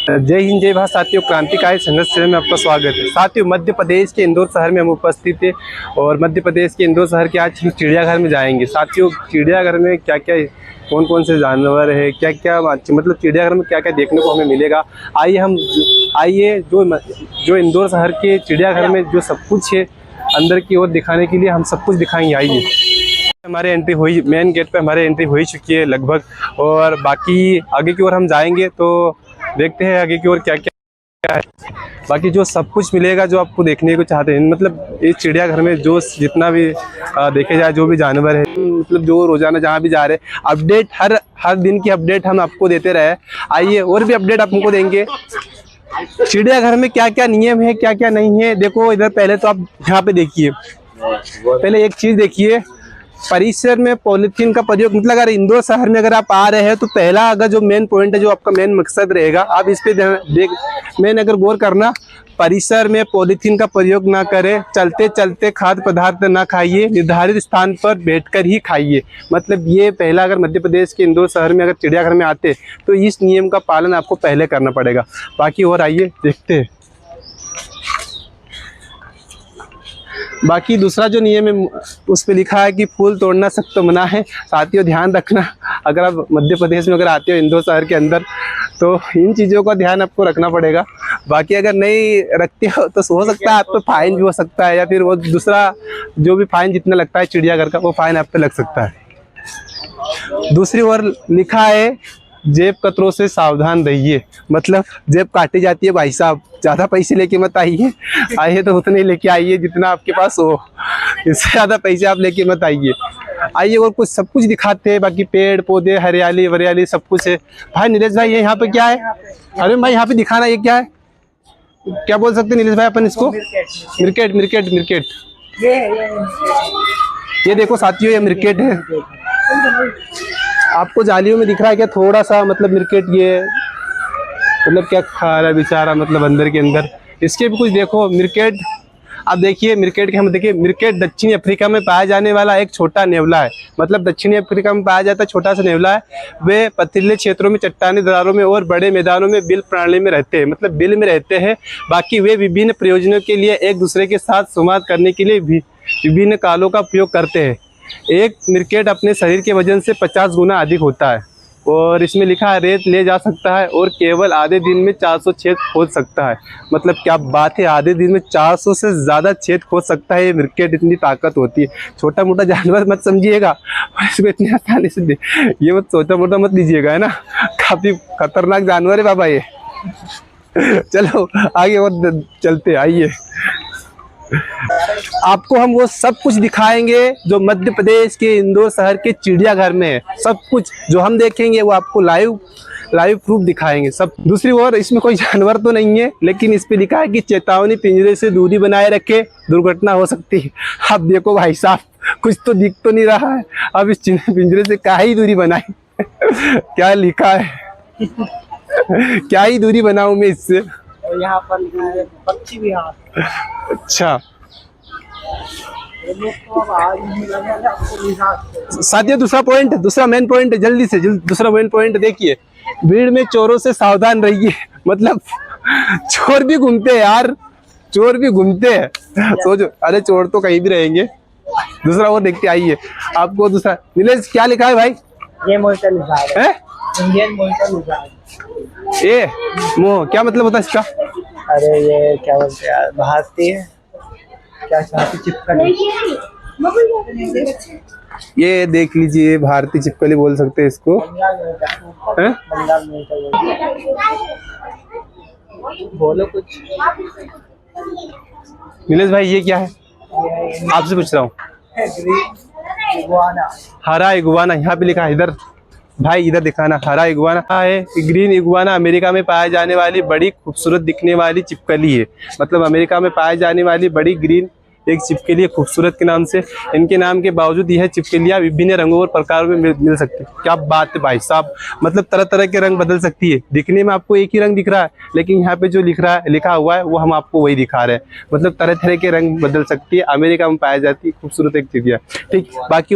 जय हिंद जय भारत साथियों, क्रांतिकारी संघर्ष चैनल में आपका स्वागत है। साथियों, मध्य प्रदेश के इंदौर शहर में हम उपस्थित थे और मध्य प्रदेश के इंदौर शहर के आज हम चिड़ियाघर में जाएंगे। साथियों, चिड़ियाघर में क्या क्या कौन कौन से जानवर है, क्या क्या मतलब चिड़ियाघर में क्या क्या देखने को हमें मिलेगा, आइए जो इंदौर शहर के चिड़ियाघर में जो सब कुछ है अंदर की ओर दिखाने के लिए हम सब कुछ दिखाएंगे। आइए, हमारे एंट्री हुई, मेन गेट पे हमारे एंट्री हो ही चुकी है लगभग, और बाकी आगे की ओर हम जाएंगे तो देखते हैं आगे की ओर क्या क्या है। बाकी जो सब कुछ मिलेगा जो आपको देखने को चाहते हैं, मतलब इस चिड़ियाघर में जो जितना भी देखे जाए, जो भी जानवर है, मतलब जो रोजाना जहाँ भी जा रहे हैं, अपडेट हर दिन की अपडेट हम आपको देते रहे। आइए और भी अपडेट आपको देंगे। चिड़ियाघर में क्या क्या नियम है, क्या क्या नहीं है, देखो इधर पहले तो आप यहाँ पे देखिए, पहले एक चीज देखिए, परिसर में पॉलीथीन का प्रयोग, मतलब अगर इंदौर शहर में अगर आप आ रहे हैं तो पहला अगर जो मेन पॉइंट है, जो आपका मेन मकसद रहेगा, आप इस पे मेन अगर गौर करना, परिसर में पॉलीथीन का प्रयोग ना करें, चलते चलते खाद्य पदार्थ ना खाइए, निर्धारित स्थान पर बैठकर ही खाइए। मतलब ये पहला, अगर मध्य प्रदेश के इंदौर शहर में अगर चिड़ियाघर में आते तो इस नियम का पालन आपको पहले करना पड़ेगा। बाकी और आइए देखते हैं। बाकी दूसरा जो नियम है उस पे लिखा है कि फूल तोड़ना सख्त मना है। साथियों, ध्यान रखना, अगर आप मध्य प्रदेश में अगर आते हो इंदौर शहर के अंदर तो इन चीज़ों का ध्यान आपको रखना पड़ेगा। बाकी अगर नहीं रखते हो तो हो सकता है आप पे फाइन भी हो सकता है, या फिर वो दूसरा जो भी फाइन जितना लगता है चिड़ियाघर का, वो फाइन आप पे लग सकता है। दूसरी ओर लिखा है जेब कतरों से सावधान रहिए। मतलब जेब काटी जाती है भाई साहब, ज़्यादा पैसे लेके मत आइए तो उतने लेके आइए जितना आपके पास हो, इससे ज़्यादा पैसे आप लेके मत आइए। आइए और कुछ सब कुछ दिखाते हैं, बाकी पेड़ पौधे, हरियाली वरियाली सब कुछ है। भाई नीलेश भाई, ये यहाँ पे क्या है? अरे भाई यहाँ पे दिखाना, ये क्या है, क्या बोल सकते हैं नीलेश भाई अपन इसको? मिरकेट। ये देखो साथियों, ये मिरकेट है। आपको जालियों में दिख रहा है क्या थोड़ा सा? मतलब मिरकेट ये मतलब क्या खा रहा है बेचारा, मतलब अंदर के अंदर। इसके भी कुछ देखो मिरकेट, आप देखिए मिरकेट के, हम देखिए मिरकेट दक्षिणी अफ्रीका में पाया जाने वाला एक छोटा नेवला है। मतलब दक्षिणी अफ्रीका में पाया जाता है छोटा सा नेवला है। वे पथरीले क्षेत्रों में, चट्टानी दरारों में और बड़े मैदानों में बिल प्रणाली में रहते हैं, मतलब बिल में रहते हैं। बाकी वे विभिन्न प्रयोजनों के लिए एक दूसरे के साथ संवाद करने के लिए भी विभिन्न कालों का उपयोग करते हैं। एक मिरकेट अपने शरीर के वजन से 50 गुना अधिक होता है, और इसमें लिखा है रेत ले जा सकता है और केवल आधे दिन में 400 छेद खोद सकता है। मतलब क्या बात है, आधे दिन में 400 से ज़्यादा छेद खोद सकता है ये मिरकेट, इतनी ताकत होती है। छोटा मोटा जानवर मत समझिएगा, इसको इतनी आसानी से ये मत छोटा मोटा मत लीजिएगा, है ना, काफ़ी खतरनाक जानवर है बाबा ये। चलो आगे और चलते, आइए आपको हम वो सब कुछ दिखाएंगे जो मध्य प्रदेश के इंदौर शहर के चिड़ियाघर में है। सब कुछ जो हम देखेंगे वो आपको लाइव प्रूफ दिखाएंगे सब। दूसरी ओर इसमें कोई जानवर तो नहीं है, लेकिन इस पे लिखा है कि चेतावनी, पिंजरे से दूरी बनाए रखे, दुर्घटना हो सकती है। अब देखो भाई साहब, कुछ तो दिख तो नहीं रहा है, अब इस पिंजरे से क्या ही दूरी बनाई? क्या लिखा है? क्या ही दूरी बनाऊं मैं इससे? यहाँ पर पक्षी भी। अच्छा साथियों, दूसरा मेन पॉइंट है, जल्दी से दूसरा मेन पॉइंट देखिए, भीड़ में चोरों से सावधान रहिए। मतलब चोर भी घूमते हैं यार, चोर भी घूमते हैं। सोचो, अरे चोर तो कहीं भी रहेंगे। दूसरा और देखते, आइए आपको दूसरा। नीलेश क्या लिखा है भाई? ये मोहित लिखा है, इंडियन मोहित लिखा है। ये मोह क्या मतलब होता है इसका? अरे ये क्या बोलते हैं यार, भारतीय क्या चाहती चिपकली। ये देख लीजिए, भारतीय छिपकली बोल सकते हैं इसको। बोलो कुछ नीलेश भाई, ये क्या है? आपसे पूछ रहा हूँ। हरा इगुआना, यहाँ पे लिखा है, इधर भाई इधर दिखाना, हरा इगुआना है। ग्रीन इगुआना अमेरिका में पाए जाने वाली बड़ी खूबसूरत दिखने वाली चिपकली है। मतलब अमेरिका में पाए जाने वाली बड़ी ग्रीन एक चिपकली है, खूबसूरत के नाम से। इनके नाम के बावजूद यह चिपकलियां विभिन्न रंगों और प्रकारों में मिल सकती है। क्या बात है भाई साहब, मतलब तरह तरह के रंग बदल सकती है। दिखने में आपको एक ही रंग दिख रहा है, लेकिन यहाँ पे जो लिखा हुआ है वो हम आपको वही दिखा रहे हैं। मतलब तरह तरह के रंग बदल सकती है, अमेरिका में पाई जाती है खूबसूरत एक चिड़िया। ठीक, बाकी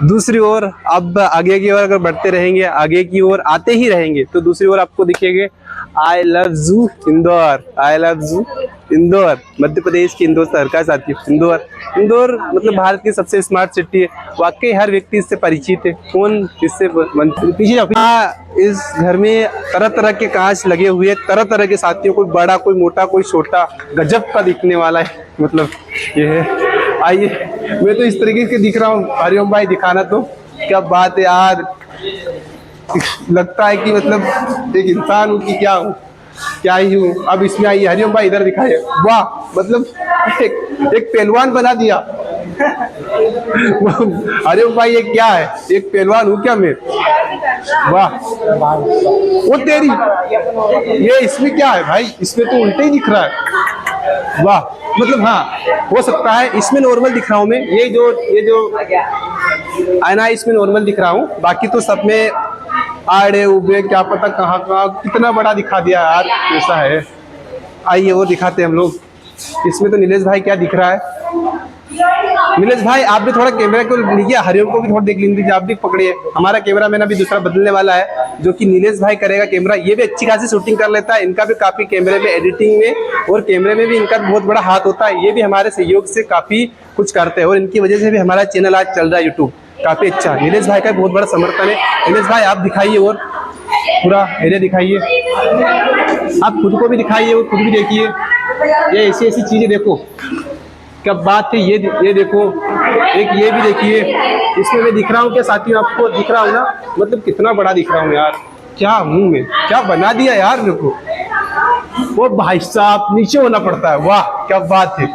दूसरी ओर अब आगे की ओर अगर बढ़ते रहेंगे, आगे की ओर आते ही रहेंगे तो दूसरी ओर आपको दिखेंगे आई लव जू इंदौर, आई लव जू इंदौर, मध्य प्रदेश के इंदौर शहर का साथी। इंदौर, इंदौर मतलब भारत की सबसे स्मार्ट सिटी है। वाकई हर व्यक्ति इससे परिचित है। कौन इससे पीछे जाओ। इस घर में तरह तरह के कांच लगे हुए, तरह तरह के साथियों, कोई बड़ा कोई मोटा कोई छोटा, गजब का दिखने वाला है। मतलब ये है। आइए, मैं तो इस तरीके से दिख रहा हूँ। हरिओम भाई दिखाना तो क्या बात है यार, लगता है कि मतलब एक इंसान हूँ कि क्या हूँ, क्या ही हूँ। अब इसमें आइए, हरिओम भाई इधर दिखाइए। वाह, मतलब एक पहलवान बना दिया। हरिओम भाई ये क्या है, एक पहलवान हूँ क्या मैं? वाह, वो तेरी, ये इसमें क्या है भाई, इसमें तो उल्टे ही दिख रहा है। वाह, मतलब हाँ हो सकता है इसमें नॉर्मल दिख रहा हूँ मैं। ये जो आईना इसमें नॉर्मल दिख रहा हूँ, बाकी तो सब में आड़े उबे क्या पता कहाँ कहाँ कितना बड़ा दिखा दिया यार, ऐसा है। आइए वो दिखाते हैं हम लोग। इसमें तो नीलेश भाई क्या दिख रहा है। नीलेश भाई आप भी थोड़ा कैमरा को लीजिए, हरिओम को भी थोड़ा देख लीजिए, आप भी पकड़िए। हमारा कैमरा मैन अभी दूसरा बदलने वाला है, जो कि नीलेश भाई करेगा कैमरा। ये भी अच्छी खासी शूटिंग कर लेता है। इनका भी काफी कैमरे में, एडिटिंग में और कैमरे में भी इनका बहुत बड़ा हाथ होता है। ये भी हमारे सहयोग से काफी कुछ करते हैं और इनकी वजह से भी हमारा चैनल आज चल रहा है यूट्यूब काफी अच्छा। नीलेश भाई का बहुत बड़ा समर्थन है। नीलेश भाई आप दिखाइए और पूरा एरिया दिखाइए, आप खुद को भी दिखाइए और खुद भी देखिए। ये ऐसी ऐसी चीजें देखो, क्या बात है। ये देखो, एक ये भी देखिए, इसमें मैं दिख रहा हूँ क्या साथियों, आपको दिख रहा हूँ ना, मतलब कितना बड़ा दिख रहा हूँ यार। क्या हूँ मैं, क्या बना दिया यार मेरे को। वो भाई साहब नीचे होना पड़ता है। वाह क्या बात है।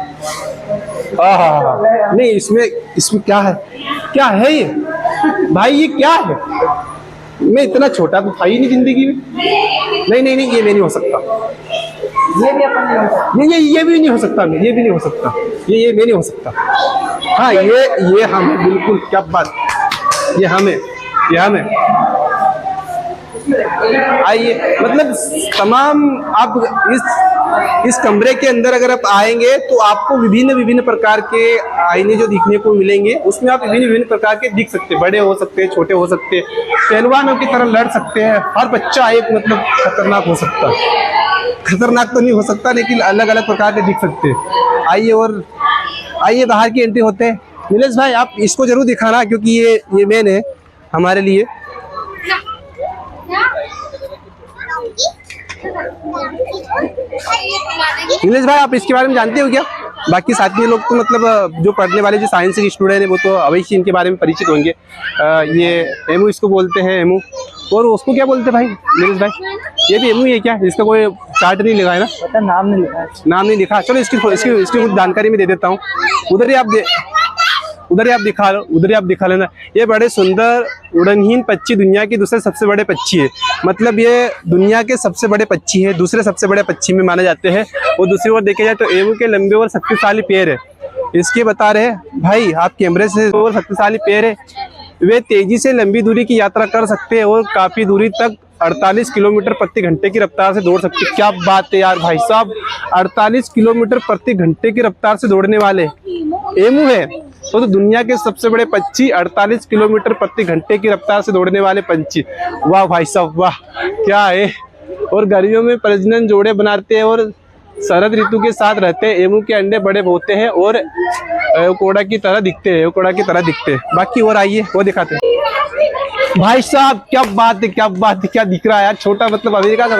नहीं इसमें क्या है, क्या है ये भाई, ये क्या है। मैं इतना छोटा तो था ही नहीं जिंदगी में। नहीं ये मैं नहीं हो सकता। ये भी नहीं हो सकता। ये भी नहीं हो सकता। ये मैं नहीं हो सकता। हाँ ये हम बिल्कुल, क्या बात, ये हमें आइए। मतलब तमाम आप इस कमरे के अंदर अगर आप आएंगे तो आपको विभिन्न प्रकार के आईने जो दिखने को मिलेंगे, उसमें आप विभिन्न प्रकार के दिख सकते हैं। बड़े हो सकते हैं, छोटे हो सकते हैं, पहलवानों की तरह लड़ सकते हैं। हर बच्चा एक मतलब खतरनाक हो सकता है। खतरनाक तो नहीं हो सकता, लेकिन अलग अलग प्रकार के दिख सकते हैं। आइए बाहर की एंट्री होते हैं। नीलेश भाई आप इसको जरूर दिखाना, क्योंकि ये मेन है हमारे लिए। नीलेश भाई आप इसके बारे में जानते हो क्या? बाकी साथी लोग तो मतलब जो पढ़ने वाले जो साइंस के स्टूडेंट हैं वो तो अवश्य इनके बारे में परिचित होंगे। ये एमू इसको बोलते हैं, एमू। और उसको क्या बोलते हैं भाई नीलेश भाई? ये भी एमू ही है क्या? इसका कोई चार्ट नहीं लिखा है ना? पता नाम नहीं लिखा है। नाम नहीं लिखा। चलो इसकी कुछ जानकारी मैं दे देता हूँ। उधर ही आप दिखा लेना। ये बड़े सुंदर उड़नहीन पक्षी दुनिया के दूसरे सबसे बड़े पक्षी है। मतलब ये दुनिया के सबसे बड़े पक्षी है, दूसरे सबसे बड़े पक्षी में माने जाते हैं। और दूसरी ओर देखे जाए तो एमू के लंबे और शक्तिशाली पैर है। इसके बता रहे भाई आप कैमरे से, और शक्तिशाली पैर है। वे तेजी से लंबी दूरी की यात्रा कर सकते हैं और काफी दूरी तक 48 किलोमीटर प्रति घंटे की रफ्तार से दौड़ सकते हैं। क्या बात है यार भाई साहब, 48 किलोमीटर प्रति घंटे की रफ्तार से दौड़ने वाले एमू है। तो दुनिया के सबसे बड़े पंछी, 48 किलोमीटर प्रति घंटे की रफ्तार से दौड़ने वाले पंछी। वाह भाई साहब वाह, क्या है। और गर्मियों में प्रजनन जोड़े बनाते हैं और शरद ऋतु के साथ रहते हैं। एमू के अंडे बड़े होते हैं और कोड़ा की तरह दिखते हैं। बाकी और आइए वो दिखाते हैं। भाई साहब क्या बात है, क्या दिख रहा है यार। छोटा मतलब अमेरिका का।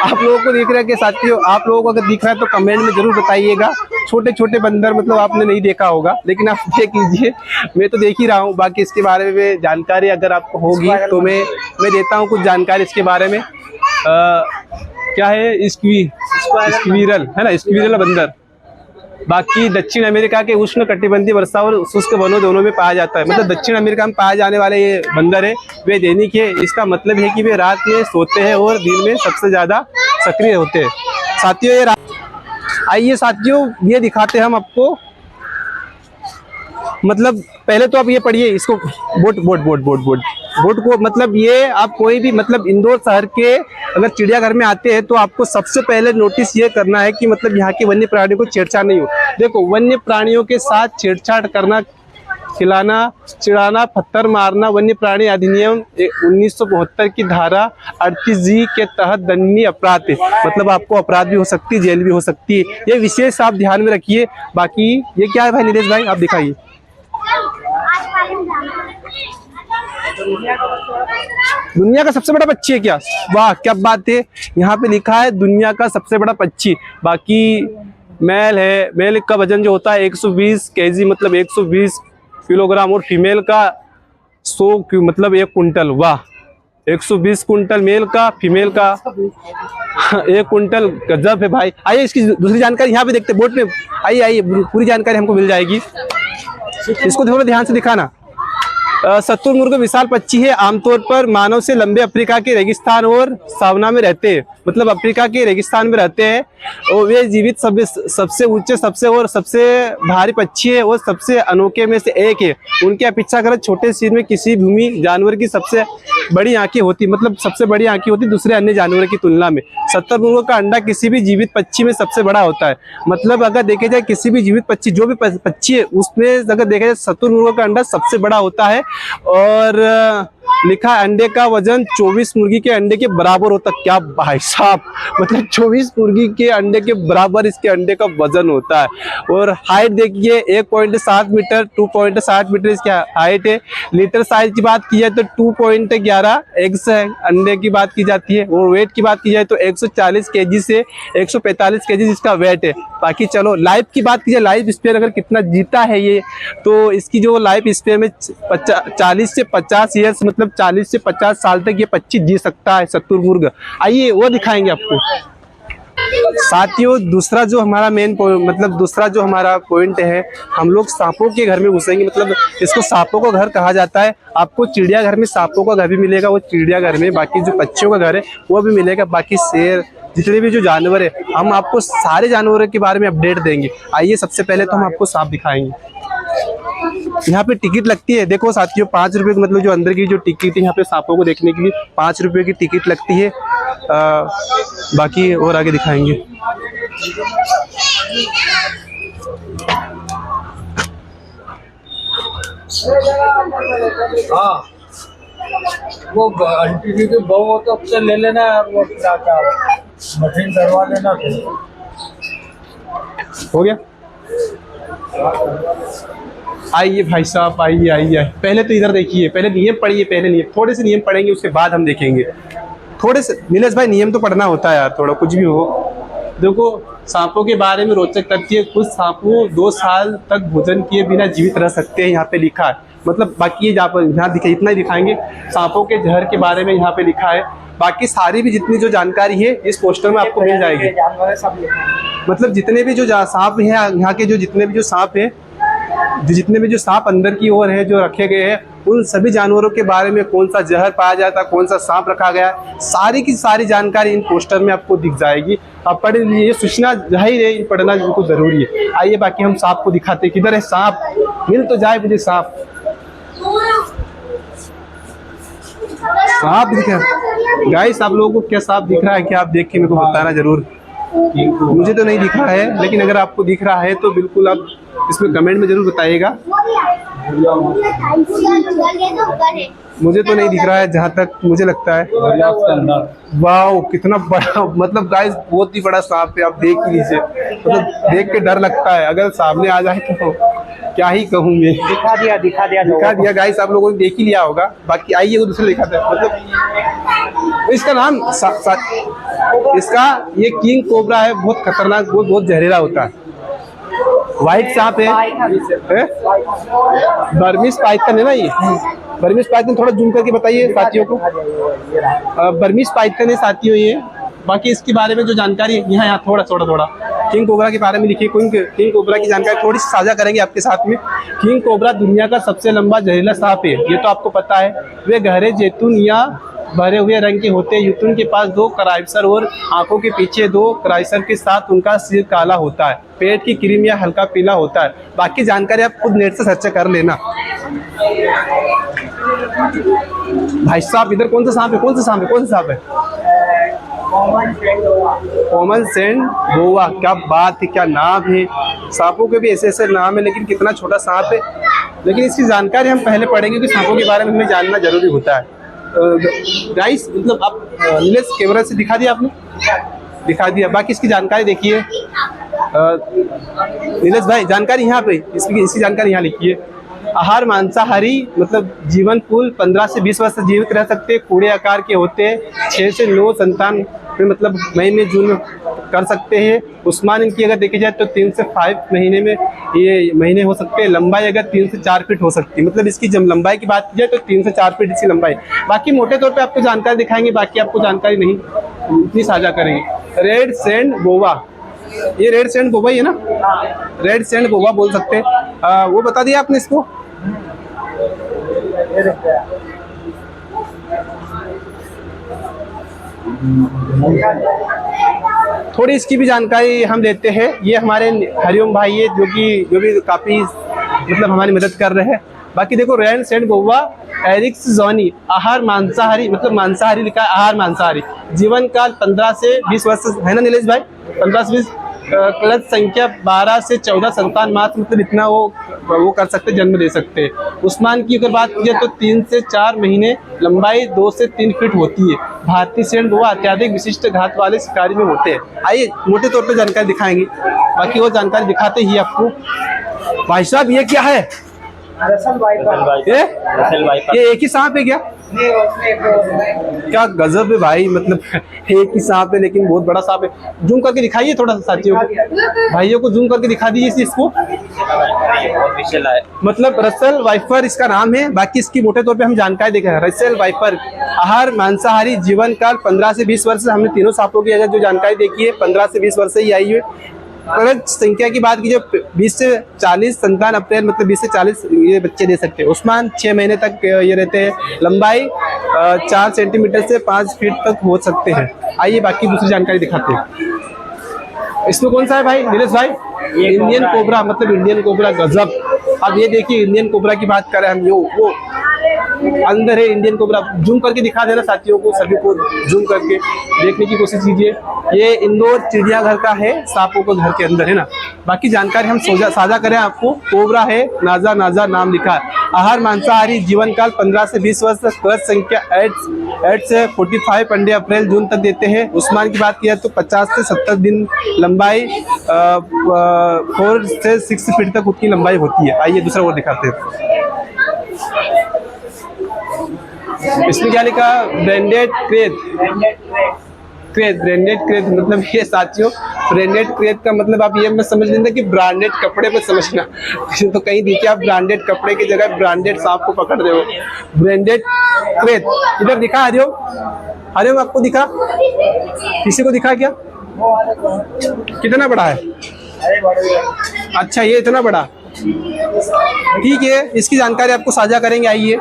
आप लोगों को दिख रहा है कि साथियों, आप लोगों को अगर दिख रहा है तो कमेंट में जरूर बताइएगा। छोटे छोटे बंदर मतलब आपने नहीं देखा होगा, लेकिन आप देख लीजिए। मैं तो देख ही रहा हूँ। बाकी इसके बारे में जानकारी अगर आपको होगी तो मैं देता हूँ कुछ जानकारी इसके बारे में। क्या है, स्क्विरल है ना, स्क्विरल बंदर। बाकी दक्षिण अमेरिका के उष्ण कटिबंधीय वर्षा और शुष्क वनों दोनों में पाया जाता है। मतलब दक्षिण अमेरिका में पाए जाने वाले ये बंदर है, वे दैनिक है। इसका मतलब है कि वे रात में सोते हैं और दिन में सबसे ज्यादा सक्रिय होते हैं। साथियों ये आइए साथियों ये दिखाते हैं हम आपको। मतलब पहले तो आप ये पढ़िए इसको, बोट को। मतलब ये आप कोई भी मतलब इंदौर शहर के अगर चिड़ियाघर में आते हैं तो आपको सबसे पहले नोटिस ये करना है कि मतलब यहाँ के वन्य प्राणियों को छेड़छाड़ नहीं हो। देखो वन्य प्राणियों के साथ छेड़छाड़ करना खिलाना, चिढ़ाना, पत्थर मारना वन्य प्राणी अधिनियम 1972 की धारा 38G के तहत दंडनीय अपराध है। मतलब आपको अपराध भी हो सकती है, जेल भी हो सकती है। ये विशेष आप ध्यान में रखिए। बाकी ये क्या है भाई नीलेश भाई, आप दिखाइए। दुनिया का सबसे बड़ा पक्षी है क्या? वाह क्या बात है, यहाँ पे लिखा है दुनिया का सबसे बड़ा पक्षी। बाकी मेल है, मेल का वजन जो होता है 120 kg मतलब 120 किलोग्राम, और फीमेल का 100 मतलब 1 कुंटल। वाह 120 कुंटल मेल का, फीमेल का 1 कुंटल। गजब है भाई। आइए इसकी दूसरी जानकारी यहाँ पे देखते बोट में। आइए आइए पूरी जानकारी हमको मिल जाएगी। इसको थोड़ा ध्यान से दिखाना। शुतुरमुर्ग विशाल पक्षी है, आमतौर पर मानव से लंबे अफ्रीका के रेगिस्तान और सावना में रहते हैं। मतलब अफ्रीका के रेगिस्तान में रहते हैं और वे जीवित सबसे ऊंचे सबसे भारी पक्षी है और सबसे अनोखे में से एक है। उनके अपेक्षाकृत छोटे शरीर में किसी भूमि जानवर की सबसे बड़ी आंखें होती, मतलब सबसे बड़ी आंखें होती दूसरे अन्य जानवरों की तुलना में। शुतुरमुर्ग का अंडा किसी भी जीवित पक्षी में सबसे बड़ा होता है। मतलब अगर देखे जाए किसी भी जीवित पक्षी, जो भी पक्षी है उसमें अगर देखा जाए शुतुरमुर्ग का अंडा सबसे बड़ा होता है। और लिखा अंडे का वजन 24 मुर्गी के अंडे के बराबर होता। क्या भाई साहब, मतलब 24 मुर्गी के अंडे के बराबर इसके अंडे का वजन होता है। और हाइट देखिए 1.7 मीटर 2.60 मीटर इसकी हाइट है। लीटर साइज की बात की जाए तो 2.11 एग्स अंडे की बात की जाती है। और वेट की बात की जाए तो 140 kg से 145 kg इसका वेट है। बाकी चलो लाइफ की बात की जाए, लाइफ स्पेन अगर कितना जीता है ये, तो इसकी जो लाइफ स्पेन में 40 से 50 ईयर्स मतलब 40 से 50 साल तक ये पक्षी जी सकता है शुतुरमुर्ग। आइए वो दिखाएंगे आपको। साथियों दूसरा जो हमारा दूसरा जो हमारा पॉइंट है, हम लोग सांपों के घर में घुसेंगे। मतलब इसको सांपों का घर कहा जाता है। आपको चिड़ियाघर में सांपों का घर भी मिलेगा, वो चिड़ियाघर में। बाकी जो पक्षियों का घर है वो भी मिलेगा। बाकी शेर, जितने भी जो जानवर है, हम आपको सारे जानवरों के बारे में अपडेट देंगे। आइए सबसे पहले तो हम आपको सांप दिखाएंगे। यहाँ पे टिकट लगती है, देखो साथियों 5 रुपए की, मतलब जो अंदर की जो टिकट है यहाँ पे सांपों को देखने के लिए 5 रुपए की टिकट लगती है। बाकी और आगे दिखाएंगे। हाँ वो आंटी जी की बहू हो तो उससे ले लेना, वो क्या मशीन करवा लेना। हो गया। आइए भाई साहब, आइए आइए। पहले तो इधर देखिए, पहले नियम पढ़िए, पहले नियम, थोड़े से नियम पढ़ेंगे उसके बाद हम देखेंगे। थोड़े से नीलेश भाई नियम तो पढ़ना होता है यार, थोड़ा कुछ भी हो। देखो सांपों के बारे में रोचक तथ्य, कुछ सांपों 2 साल तक भोजन किए बिना जीवित रह सकते हैं, यहाँ पे लिखा है। मतलब बाकी यहाँ दिखा, इतना ही दिखाएंगे। सांपों के जहर के बारे में यहाँ पे लिखा है। बाकी सारी भी जितनी जो जानकारी है इस पोस्टर में आपको मिल जाएगी। मतलब जितने भी जो सांप हैं यहाँ के, जो जितने भी जो सांप हैं, जितने भी जो सांप अंदर की ओर है जो रखे गए हैं, उन सभी जानवरों के बारे में, कौन सा जहर पाया जाता है, कौन सा सांप रखा गया, सारी की सारी जानकारी इन पोस्टर में आपको दिख जाएगी। आप पढ़ लीजिए, ये सूचना जाहिर है पढ़ना बिल्कुल जरूरी है। आइए बाकी हम सांप को दिखाते हैं। किधर है सांप, मिल तो जाए मुझे सांप। सांप दिख रहा है गाइस, आप लोगों को क्या सांप दिख रहा है क्या? आप देख के मेरे को बताना जरूर। मुझे तो नहीं दिख रहा है, लेकिन अगर आपको दिख रहा है तो बिल्कुल आप इसमें कमेंट में जरूर बताइएगा। मुझे तो नहीं दिख रहा है जहाँ तक मुझे लगता है। वाओ कितना बड़ा, मतलब गाइस बहुत ही बड़ा सांप है। आप देख ही लीजिए, मतलब देख के डर लगता है। अगर सामने आ जाए तो क्या ही कहूँ मैं। दिखा दिया गाइस, आप लोगों ने देख ही लिया होगा। बाकी आइए वो दूसरे दिखाते हैं। मतलब इसका नाम इसका ये किंग कोबरा है, बहुत खतरनाक, बहुत जहरीला होता है। व्हाइट सांप है, बर्मीज पाइथन है ना ये। बर्मीज पाइथन थोड़ा जूम करके बताइए साथियों को। बर्मीज पाइथन है साथियों ये। बाकी इसके बारे में जो जानकारी है यहाँ थोड़ा किंग कोबरा के बारे में लिखिए। किंग कोबरा की जानकारी थोड़ी सी साझा करेंगे आपके साथ में। किंग कोबरा दुनिया का सबसे लंबा जहरीला सांप है, ये तो आपको पता है। वे गहरे जैतून या भरे हुए रंग के होते हैं। यूतुन के पास 2 क्राइसर और आंखों के पीछे 2 क्राइसर के साथ उनका सिर काला होता है। पेट की क्रीम या हल्का पीला होता है। बाकी जानकारी आप खुद नेट से सर्च कर लेना। भाई साहब इधर कौन सा सांप है? कॉमन सेंट बोआ, क्या बात है, क्या नाम है। सांपों के भी ऐसे ऐसे नाम है, लेकिन कितना छोटा सांप है। लेकिन इसकी जानकारी हम पहले पढ़ेंगे कि सांपों के बारे में हमें जानना जरूरी होता है। गाइस मतलब आप नीलेश कैमरा से दिखा दिया आपने, दिखा दिया। बाकी इसकी जानकारी देखिए नीलेश भाई, जानकारी यहाँ पे इसकी जानकारी यहाँ लिखिए। आहार मांसाहारी, मतलब जीवन कुल 15 से 20 वर्ष तक जीवित रह सकते हैं। कूड़े आकार के होते हैं। 6 से 9 संतान में मतलब मई में जून में कर सकते हैं। उस्मान इनकी अगर देखी जाए तो 3 से 5 महीने में ये महीने हो सकते हैं। लंबाई अगर 3 से 4 फीट हो सकती है। मतलब इसकी जब लंबाई की बात की जाए तो 3 से 4 फीट इसकी लंबाई। बाकी मोटे तौर पे आपको जानकारी दिखाएंगे, बाकी आपको जानकारी नहीं इतनी साझा करेंगे। रेड सैंड बोवा, ये रेड सैंड बोवा ही है ना, रेड सैंड बोवा बोल सकते हैं। वो बता दिया आपने इसको। थोड़ी इसकी भी जानकारी हम देते हैं। ये हमारे हरिओम भाई है जो भी काफी मतलब हमारी मदद कर रहे हैं। बाकी देखो रेड सैंड बोवा एरिक्स जॉनी, आहार मांसाहारी, मतलब मांसाहारी लिखा है, आहार मांसाहारी। जीवन काल 15 से 20 वर्ष है ना नीलेश भाई, 15 से 20। क्लच संख्या 12 से 14 संतान मात्र, मतलब इतना वो कर सकते, जन्म दे सकते हैं। उस्मान की अगर बात की जाए तो 3 से 4 महीने, लंबाई 2 से 3 फीट होती है। भारतीय सैंड बोआ अत्याधिक विशिष्ट घात वाले शिकारी में होते हैं। आइए मोटे तौर पे जानकारी दिखाएंगे, बाकी वो जानकारी दिखाते ही आपको। भाई साहब ये क्या है? ये एक ही सांप है क्या? क्या गजब है भाई, मतलब एक ही सांप है लेकिन बहुत बड़ा सांप है। जूम करके दिखाइए थोड़ा सा साथियों को, भाइयों को जूम करके दिखा दीजिए इसको। मतलब रसेल वाइपर इसका नाम है। बाकी इसकी मोटे तौर पे हम जानकारी देखें। रसेल वाइपर आहार मांसाहारी, जीवन काल 15 से 20 वर्ष। हमने तीनों सांपों की अगर जो जानकारी देखी है 15 से 20 वर्ष से ही आई है। प्रजनन संख्या की बात की जाए 20 से 40 संतान अप्रैल, मतलब 20 से 40 ये बच्चे दे सकते हैं। उस्मान 6 महीने तक ये रहते हैं। लंबाई 4 सेंटीमीटर से 5 फीट तक हो सकते हैं। आइए बाकी दूसरी जानकारी दिखाते हैं। इसमें कौन सा है भाई नीलेश भाई? इंडियन कोबरा, मतलब इंडियन कोबरा, गजब। अब ये देखिए इंडियन कोबरा की बात करें हम, वो अंदर है इंडियन कोबरा। जूम करके दिखा देना साथियों को, सभी को जूम करके देखने की कोशिश कीजिए। ये इंदौर चिड़ियाघर का है, सांपों को घर के अंदर है ना। बाकी जानकारी हम साझा करें आपको। कोबरा है, नाजा नाम लिखा है। आहार मांसाहारी, जीवन काल 15 से 20 वर्ष। क्लच संख्या 8 से 45 अंडे अप्रैल जून तक देते हैं। उस्मान की बात की जाए तो 50 से 70 दिन, लंबाई 4 से 6 फीट तक उनकी लंबाई होती है। आइए दूसरा और दिखाते हैं। इसमें क्या लिखा? ब्रांडेड क्रेथ, मतलब ये साथियों ब्रांडेड क्रेथ का मतलब आप ये मत समझ लेना कि ब्रांडेड कपड़े पर समझना। तो कहीं देखिए आप ब्रांडेड कपड़े की जगह ब्रांडेड सांप को पकड़ रहे हो। ब्रांडेड क्रेथ इधर दिखा हरिओम आपको दिखा? किसी को दिखा क्या? कितना बड़ा है? अच्छा ये इतना बड़ा, ठीक है। इसकी जानकारी आपको साझा करेंगे। आइए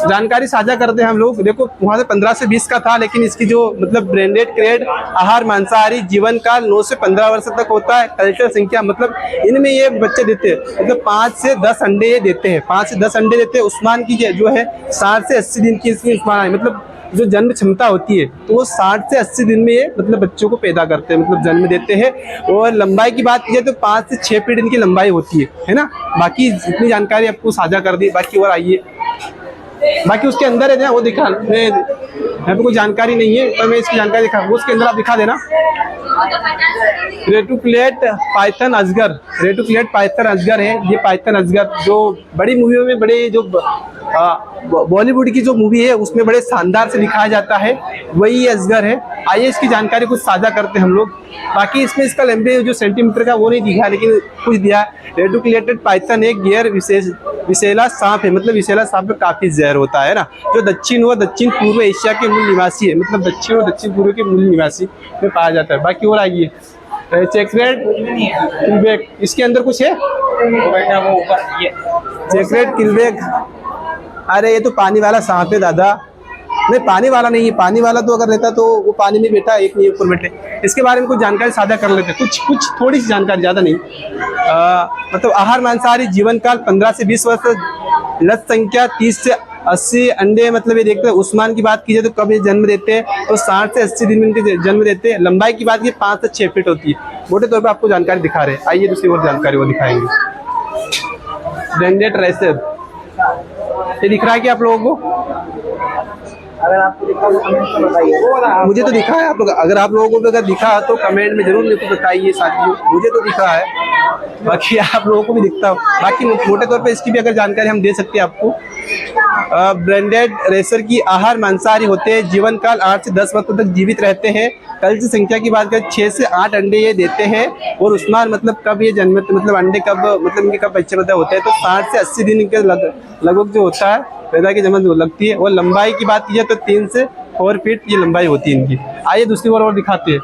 जानकारी साझा करते हैं हम लोग। देखो वहां से 15 से 20 का था, लेकिन इसकी जो मतलब ब्रांडेड क्रेड, आहार मांसाहारी, जीवन काल 9 से 15 वर्ष तक होता है। कल्चर संख्या, मतलब इनमें ये बच्चे देते हैं, मतलब 5 से 10 अंडे ये देते हैं, 5 से 10 अंडे देते हैं। उस्मान की जो है 60 से 80 दिन की इसकी उस्मान है, मतलब जो जन्म क्षमता होती है तो वो 60 से 80 दिन में ये मतलब बच्चों को पैदा करते हैं, मतलब जन्म देते हैं। और लंबाई की बात की जाए तो 5 से 6 फीट इनकी लंबाई होती है ना। बाकी इतनी जानकारी आपको साझा कर दी। बाकी और आइए, बाकी उसके अंदर है ना, वो दिखा, मैं यहाँ पे कोई जानकारी नहीं है पर मैं इसकी जानकारी दिखा, वो उसके अंदर आप दिखा देना। रेटुक्लेट पाइथन अजगर है। ये पाइथन अजगर जो बड़ी मूवियों में, बड़े जो बॉलीवुड की जो मूवी है उसमें बड़े शानदार से दिखाया जाता है, वही अजगर है। आइए इसकी जानकारी कुछ साझा करते हैं हम लोग। बाकी इसमें इसका लंबे जो सेंटीमीटर का वो नहीं दिखा, लेकिन कुछ दिया। रेटुक्लेटेड पाइथन एक गैर विषैला सांप है, मतलब विषैला सांप में काफी जहर होता है ना, जो दक्षिण व दक्षिण पूर्व एशिया के मूल निवासी है, मतलब दक्षिण और दक्षिण पूर्व के मूल निवासी में पाया जाता है। बाकी और आइए चेकरेट किलबेक, इसके अंदर कुछ है चेकरेट किलबेक। अरे ये तो पानी वाला सांप है दादा, नहीं पानी वाला नहीं है। पानी वाला तो अगर रहता तो वो पानी में बैठा, एक नहीं ऊपर बैठे। इसके बारे में कुछ जानकारी साझा कर लेते, कुछ थोड़ी सी जानकारी, ज़्यादा नहीं। मतलब आहार मांसाहारी, जीवन काल 15 से 20 वर्ष। लत संख्या 30 से 80 अंडे मतलब ये देखते हैं। उस्मान की बात कीजिए तो कब ये जन्म देते हैं, तो 60 से 80 दिन में इनके जन्म देते हैं। लंबाई की बात कीजिए 5 से 6 फीट होती है। मोटे तौर पर आपको जानकारी दिखा रहे हैं। आइए दूसरी और जानकारी वो दिखाएंगे। ब्रांडेड रेसर, ये दिख रहा है कि आप लोगों को? अगर आपको दिखा तो कमेंट में बताइए। मुझे तो दिखा है। आप लोग, अगर आप लोगों को भी अगर दिखा तो कमेंट में जरूर मेरे को बताइए साथियों। मुझे तो दिखा है, बाकी आप लोगों को भी दिखता हो। बाकी मोटे तौर पे इसकी भी अगर जानकारी हम दे सकते हैं आपको। ब्रांडेड रेसर की आहार मांसाहारी होते हैं। जीवन काल 8 से 10 वर्षों तक जीवित रहते हैं। कल की संख्या की बात करें 6 से 8 अंडे ये देते हैं। और उस्मान मतलब कब ये जन्मते, मतलब अंडे कब, मतलब इनके कब बच्चे पैदा होते हैं, तो 60 से 80 दिन इनके लगभग जो होता है पैदा की जन्म लगती है। और लंबाई की बात कीजिए तो 3 से 4 फीट ये लंबाई होती है इनकी। आइए दूसरी ओर और दिखाते हैं।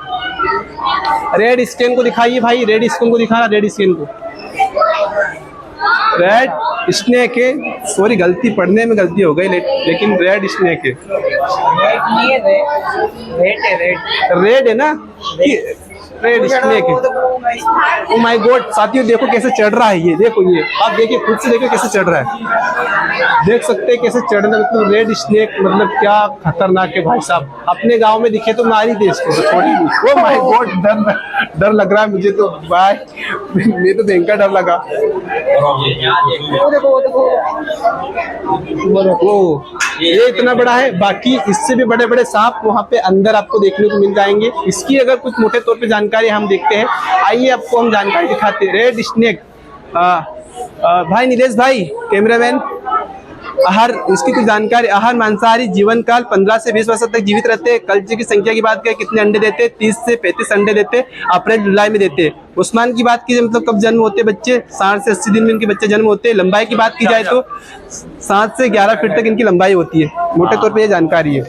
रेड स्टेन को दिखाइए भाई, रेड स्टेन को दिखाना, रेड स्टेन को। रेड स्नेक है, सॉरी गलती, पढ़ने में गलती हो गई, लेकिन रेड स्नेक है। रेड है ना, रेड स्नेक है। ओ माय गॉड साथियों, देखो कैसे चढ़ रहा है ये, देखो ये आप देखिए, खुद से देखो कैसे चढ़ रहा है। देख सकते हैं कैसे चढ़ रहा है। मतलब रेड स्नेक मतलब क्या खतरनाक है भाई साहब। अपने गांव में दिखे तो मार ही दे इसको थोड़ी भी। ओ माय गॉड, डर लग रहा है मुझे तो भाई, मुझे तो भयंकर डर लगा। वो ये इतना बड़ा है, बाकी इससे भी बड़े बड़े सांप वहाँ पे अंदर आपको देखने को मिल जाएंगे। इसकी अगर कुछ मोटे तौर पे जानकारी हम देखते हैं, आइए आपको हम जानकारी दिखाते हैं। रेड स्नेक, भाई नीलेश भाई कैमरामैन, आहार, इसकी कुछ जानकारी। आहार मांसाहारी, जीवन काल 15 से 20 वर्ष तक जीवित रहते हैं। कल्चे की संख्या की बात करें कितने अंडे देते हैं, 30 से 35 अंडे देते हैं। अप्रैल जुलाई में देते हैं। उस्मान की बात कीजिए मतलब कब जन्म होते हैं बच्चे, 60 से 80 दिन में इनके बच्चे जन्म होते हैं। लंबाई की बात की जाए तो 7 से 11 फीट तक इनकी लंबाई होती है। मोटे तौर पर यह जानकारी है।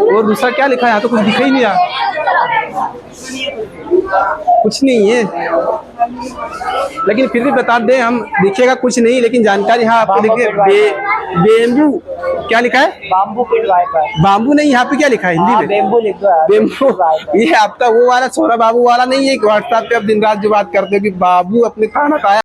और दूसरा क्या लिखा है यहाँ, तो कुछ दिखा ही नहीं रहा, कुछ नहीं है, लेकिन फिर भी बता दें हम, दिखेगा कुछ नहीं लेकिन जानकारी हाँ आपको देखिए। बेम्बू, क्या लिखा है? Bamboo kid wiper. बाम्बू नहीं, यहाँ पे क्या लिखा है हिंदी में? बेम्बू लिख दो। बेम्बू, ये आपका वो वाला छोरा बाबू वाला नहीं है? व्हाट्सएप पे आप दिन रात जो बात करते हो कि बाबू अपने खाना खाया।